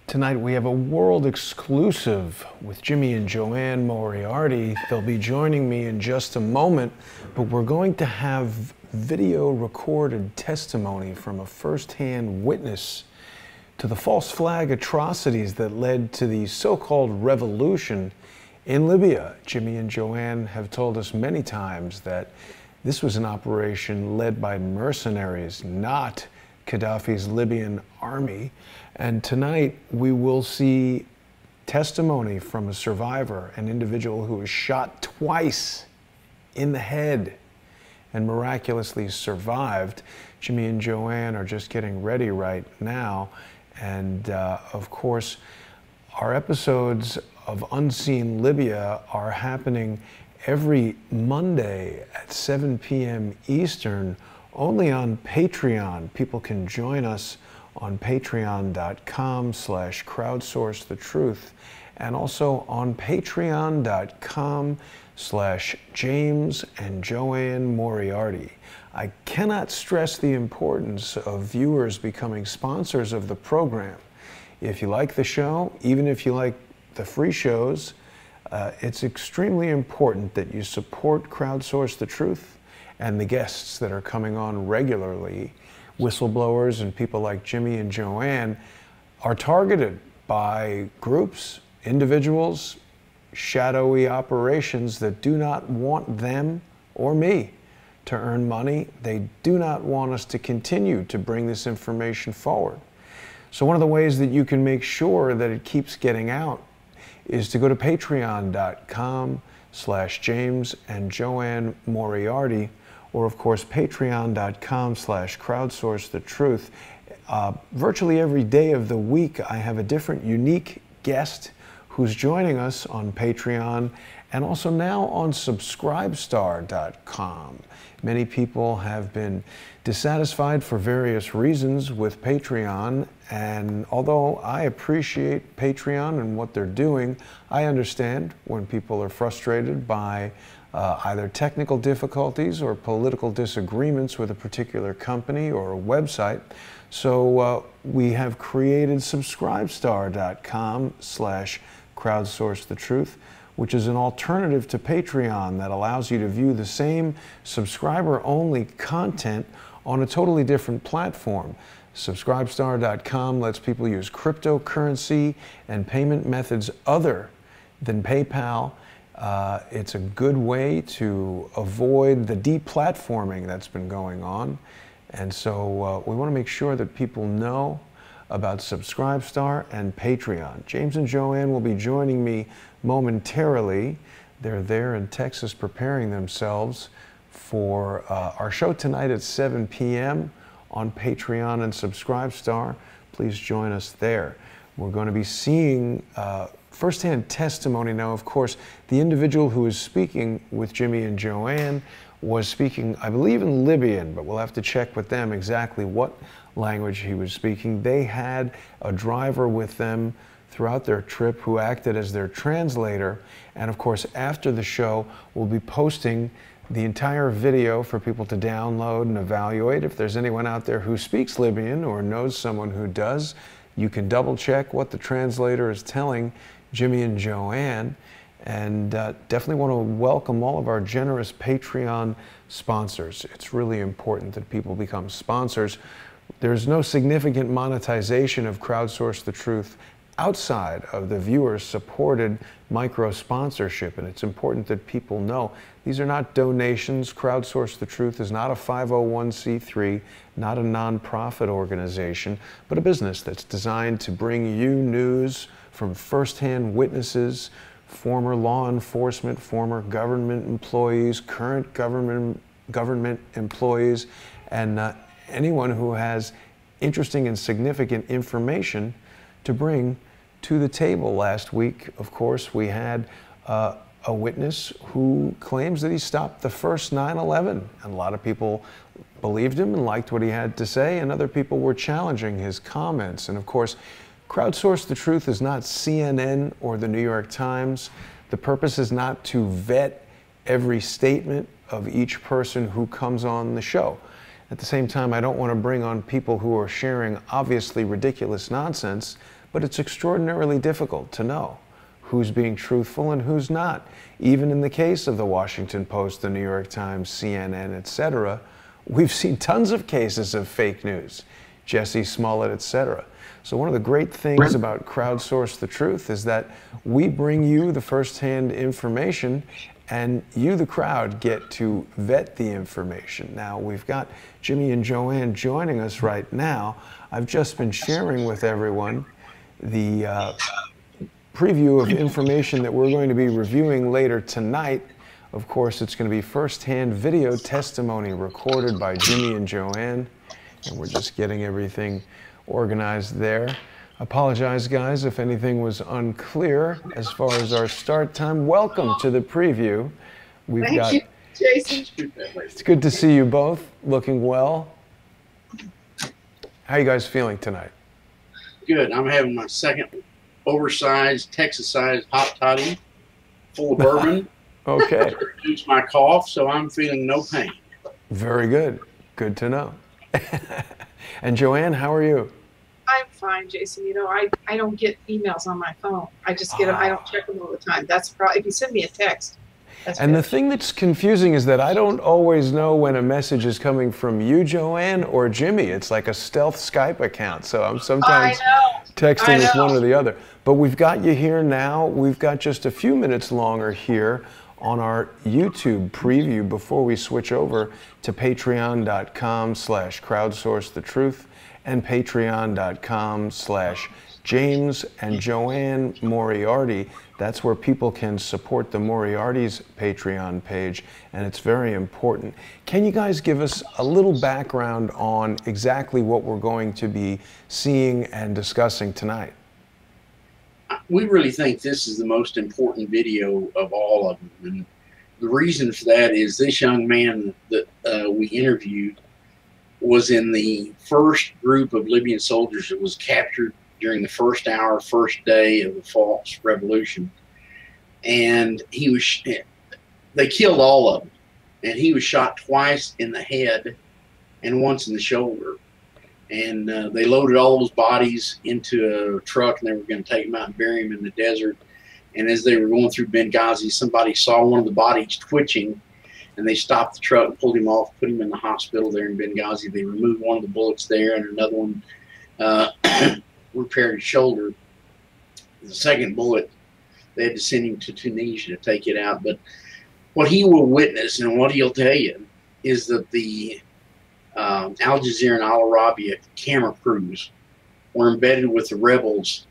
Tonight we have a world exclusive with Jimmy and Joanne Moriarty. They'll be joining me in just a moment, but we're going to have video recorded testimony from a first-hand witness to the false flag atrocities that led to the so-called revolution in Libya. Jimmy and Joanne have told us many times that this was an operation led by mercenaries, not Gaddafi's Libyan army. And tonight we will see testimony from a survivor, an individual who was shot twice in the head and miraculously survived. Jimmy and Joanne are just getting ready right now. And of course, our episodes of Unseen Libya are happening every Monday at 7 p.m. Eastern, only on Patreon. People can join us on patreon.com/crowdsourcethetruth and also on patreon.com/James and Joanne Moriarty. I cannot stress the importance of viewers becoming sponsors of the program. If you like the show, even if you like the free shows, it's extremely important that you support Crowdsource the Truth and the guests that are coming on regularly. Whistleblowers and people like Jimmy and Joanne are targeted by groups, individuals, shadowy operations that do not want them or me to earn money. They do not want us to continue to bring this information forward. So one of the ways that you can make sure that it keeps getting out is to go to patreon.com/James and Joanne Moriarty, or of course patreon.com/crowdsourcethetruth. Virtually every day of the week I have a different unique guest who's joining us on Patreon and also now on subscribestar.com. Many people have been dissatisfied for various reasons with Patreon, and although I appreciate Patreon and what they're doing, I understand when people are frustrated by either technical difficulties or political disagreements with a particular company or a website. So we have created subscribestar.com/crowdsourcethetruth, which is an alternative to Patreon that allows you to view the same subscriber-only content on a totally different platform. Subscribestar.com lets people use cryptocurrency and payment methods other than PayPal. It's a good way to avoid the deplatforming that's been going on. And so we want to make sure that people know about Subscribestar and Patreon. James and Joanne will be joining me momentarily. They're there in Texas preparing themselves for our show tonight at 7 p.m. on Patreon and Subscribestar. Please join us there. We're going to be seeing firsthand testimony now. Of course, the individual who is speaking with Jimmy and Joanne was speaking, I believe, in Libyan, but we'll have to check with them exactly what language he was speaking. They had a driver with them throughout their trip who acted as their translator. And of course, after the show, we'll be posting the entire video for people to download and evaluate. If there's anyone out there who speaks Libyan or knows someone who does, you can double check what the translator is telling Jimmy and Joanne. And definitely want to welcome all of our generous Patreon sponsors. It's really important that people become sponsors. There's no significant monetization of Crowdsource the Truth outside of the viewer-supported micro-sponsorship, and it's important that people know these are not donations. Crowdsource the Truth is not a 501c3, not a nonprofit organization, but a business that's designed to bring you news from first-hand witnesses, former law enforcement, former government employees, current government employees, and anyone who has interesting and significant information to bring to the table. Last week, of course, we had a witness who claims that he stopped the first 9/11, and a lot of people believed him and liked what he had to say, and other people were challenging his comments. And of course, Crowdsource the Truth is not CNN or the New York Times. The purpose is not to vet every statement of each person who comes on the show. At the same time, I don't want to bring on people who are sharing obviously ridiculous nonsense, but it's extraordinarily difficult to know who's being truthful and who's not. Even in the case of the Washington Post, the New York Times, CNN, etc., we've seen tons of cases of fake news, Jesse Smollett, etc. So one of the great things about Crowdsource the Truth is that we bring you the first-hand information, and you, the crowd, get to vet the information. Now, we've got Jimmy and Joanne joining us right now. I've just been sharing with everyone the preview of information that we're going to be reviewing later tonight. Of course, it's going to be first-hand video testimony recorded by Jimmy and Joanne, and we're just getting everything organized there. Apologize, guys, if anything was unclear as far as our start time. Welcome to the preview. Thank you, Jason. It's good to see you both, looking well. How are you guys feeling tonight? Good. I'm having my second oversized, Texas-sized hot toddy full of bourbon. Okay. To reduce my cough, so I'm feeling no pain. Very good. Good to know. And Joanne, how are you? I'm fine, Jason. You know, I don't get emails on my phone. I just get them. I don't check them all the time. That's probably, if you send me a text. And the thing that's confusing is that I don't always know when a message is coming from you, Joanne, or Jimmy. It's like a stealth Skype account. So I'm sometimes texting with one or the other. But we've got you here now. We've got just a few minutes longer here on our YouTube preview before we switch over to patreon.com/crowdsourcethetruth and patreon.com/James and Joanne Moriarty. That's where people can support the Moriartys Patreon page, and it's very important. Can you guys give us a little background on exactly what we're going to be seeing and discussing tonight? We really think this is the most important video of all of them. And the reason for that is this young man that we interviewed was in the first group of Libyan soldiers that was captured during the first hour, first day of the false revolution. And he was, they killed all of them. And he was shot twice in the head and once in the shoulder. And they loaded all those bodies into a truck, and they were going to take them out and bury them in the desert. And as they were going through Benghazi, somebody saw one of the bodies twitching, and they stopped the truck and pulled him off, put him in the hospital there in Benghazi. They removed one of the bullets there, and another one repaired his shoulder. The second bullet, they had to send him to Tunisia to take it out. But what he will witness and what he'll tell you is that the Al Jazeera and Al Arabiya camera crews were embedded with the rebels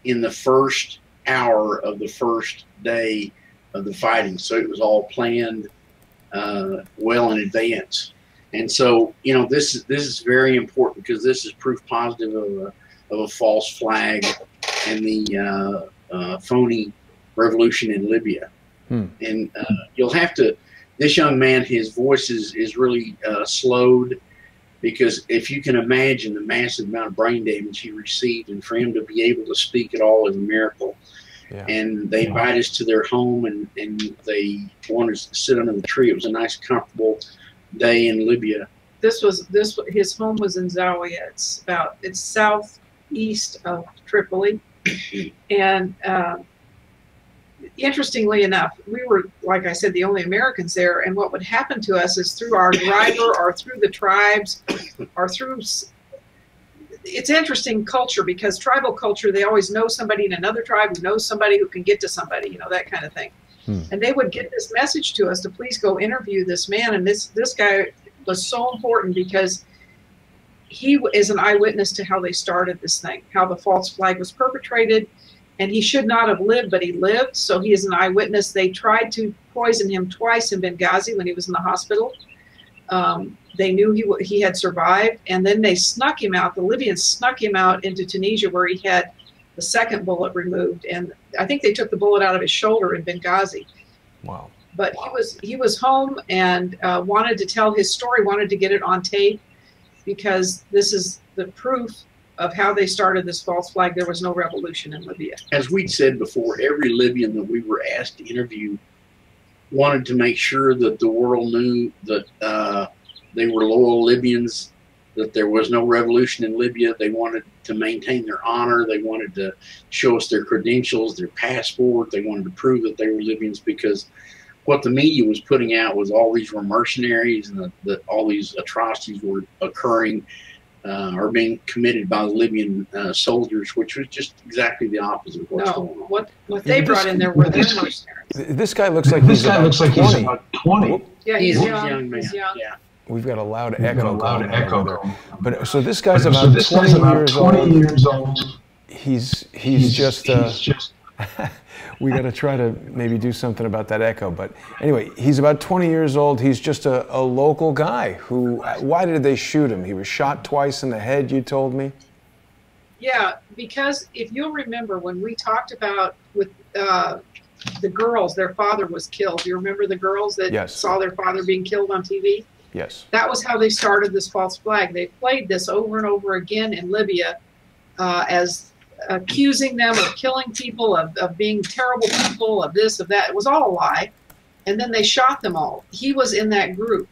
in the first hour of the first day of the fighting. So it was all planned well in advance. And so, you know, this is very important, because this is proof positive of a false flag and the phony revolution in Libya. And you'll have to, this young man, his voice is really slowed, because if you can imagine the massive amount of brain damage he received, and for him to be able to speak at all is a miracle. Yeah. And they invite us to their home, and they want us to sit under the tree. It was a nice, comfortable day in Libya. His home was in Zawiya. It's southeast of Tripoli. And interestingly enough, we were, like I said, the only Americans there. And what would happen to us is through our driver or through the tribes or through, it's interesting culture, because tribal culture, they always know somebody in another tribe who knows somebody who can get to somebody, you know, that kind of thing. And they would get this message to us to please go interview this man. And this guy was so important, because he is an eyewitness to how they started this thing, how the false flag was perpetrated. And he should not have lived, but he lived. So he is an eyewitness. They tried to poison him twice in Benghazi when he was in the hospital. They knew he had survived, and then they snuck him out. The Libyans snuck him out into Tunisia, where he had the second bullet removed. And I think they took the bullet out of his shoulder in Benghazi. Wow. But he was home and wanted to tell his story, wanted to get it on tape, because this is the proof of how they started this false flag. There was no revolution in Libya. As we'd said before, every Libyan that we were asked to interview wanted to make sure that the world knew that they were loyal Libyans, that there was no revolution in Libya. They wanted to maintain their honor. They wanted to show us their credentials, their passport. They wanted to prove that they were Libyans, because what the media was putting out was all these were mercenaries, and that all these atrocities were occurring or being committed by the Libyan soldiers, which was just exactly the opposite of what's going on. What they brought in there were their mercenaries. This guy looks like he's about 20. Yeah, he's a young. young man. He's young. Yeah. We've got a loud echo going on over there. But so this guy's about 20 years old. He's just we got to try to maybe do something about that echo. But anyway, he's about 20 years old. He's just a local guy who, why did they shoot him? He was shot twice in the head, you told me? Yeah, because if you'll remember when we talked about with the girls, their father was killed. Do you remember the girls that saw their father being killed on TV? Yes. That was how they started this false flag. They played this over and over again in Libya as accusing them of killing people, of being terrible people, of this, of that. It was all a lie. And then they shot them all. He was in that group.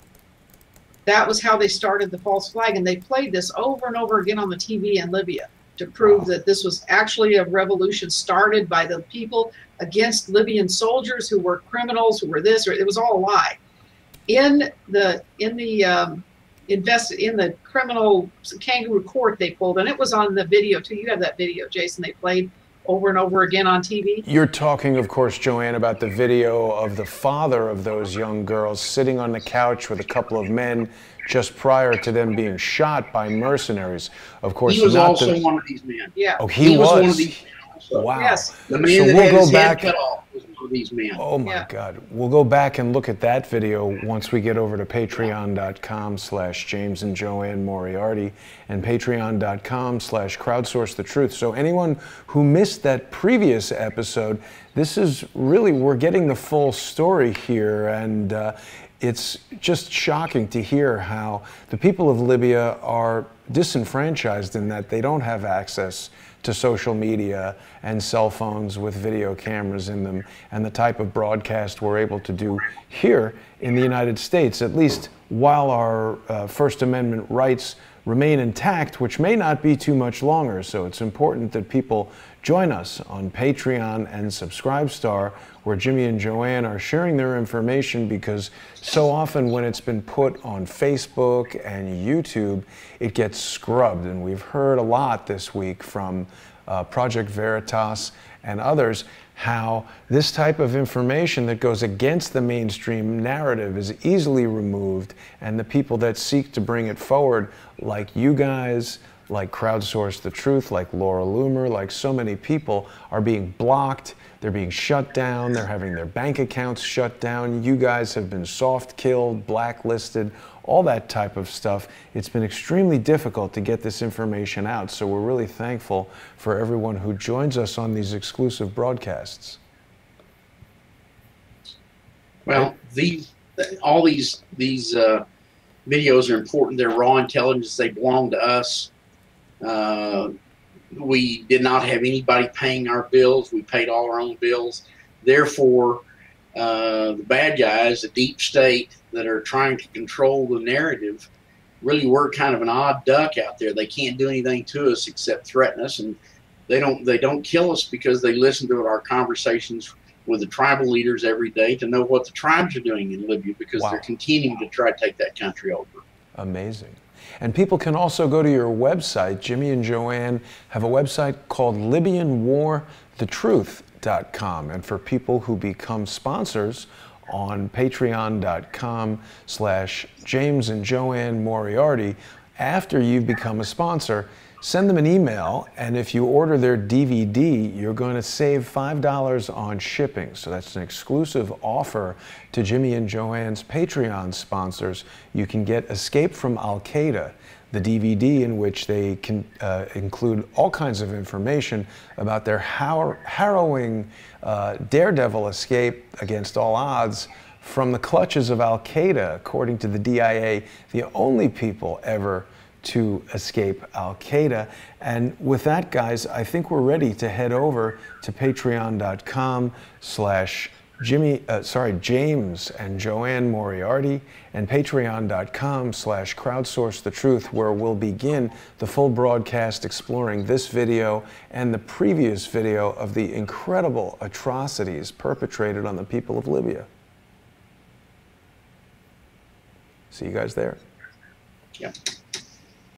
That was how they started the false flag. And they played this over and over again on the TV in Libya to prove that this was actually a revolution started by the people against Libyan soldiers who were criminals, who were this, or it was all a lie. In the criminal kangaroo court they pulled, and it was on the video too. You have that video, Jason. They played over and over again on TV. You're talking, of course, Joanne, about the video of the father of those young girls sitting on the couch with a couple of men just prior to them being shot by mercenaries. Of course, he was also one of these men. Yeah. Oh, he was one of these men also. Wow. Yes. The man that had his head cut off was one of these men. Oh my God. We'll go back and look at that video once we get over to patreon.com/James and Joanne Moriarty and patreon.com/Crowdsource the Truth. So anyone who missed that previous episode, this is really, we're getting the full story here, and it's just shocking to hear how the people of Libya are disenfranchised in that they don't have access to social media and cell phones with video cameras in them, and the type of broadcast we're able to do here in the United States, at least while our First Amendment rights remain intact, which may not be too much longer. So it's important that people join us on Patreon and Subscribestar, where Jimmy and Joanne are sharing their information, because so often when it's been put on Facebook and YouTube, it gets scrubbed. And we've heard a lot this week from Project Veritas and others how this type of information that goes against the mainstream narrative is easily removed, and the people that seek to bring it forward, like you guys, like Crowdsource the Truth, like Laura Loomer, like so many people, are being blocked, they're being shut down, they're having their bank accounts shut down. You guys have been soft-killed, blacklisted, all that type of stuff. It's been extremely difficult to get this information out, so we're really thankful for everyone who joins us on these exclusive broadcasts. Well, all these videos are important. They're raw intelligence. They belong to us. We did not have anybody paying our bills. We paid all our own bills. Therefore, the bad guys, the deep state that are trying to control the narrative, really we're kind of an odd duck out there. They can't do anything to us except threaten us, and they don't kill us because they listen to our conversations with the tribal leaders every day to know what the tribes are doing in Libya, because they're continuing to try to take that country over. Amazing. And people can also go to your website. Jimmy and Joanne have a website called LibyanWarTheTruth.com. And for people who become sponsors on patreon.com/James and Joanne Moriarty, after you've become a sponsor, send them an email, and if you order their DVD, you're going to save $5 on shipping. So that's an exclusive offer to Jimmy and Joanne's Patreon sponsors. You can get Escape from Al-Qaeda, the DVD in which they can include all kinds of information about their harrowing daredevil escape against all odds from the clutches of Al-Qaeda, according to the DIA, the only people ever to escape Al-Qaeda. And with that, guys, I think we're ready to head over to patreon.com/James James and Joanne Moriarty, and patreon.com/crowdsourcethetruth, where we'll begin the full broadcast exploring this video and the previous video of the incredible atrocities perpetrated on the people of Libya. See you guys there. Yep.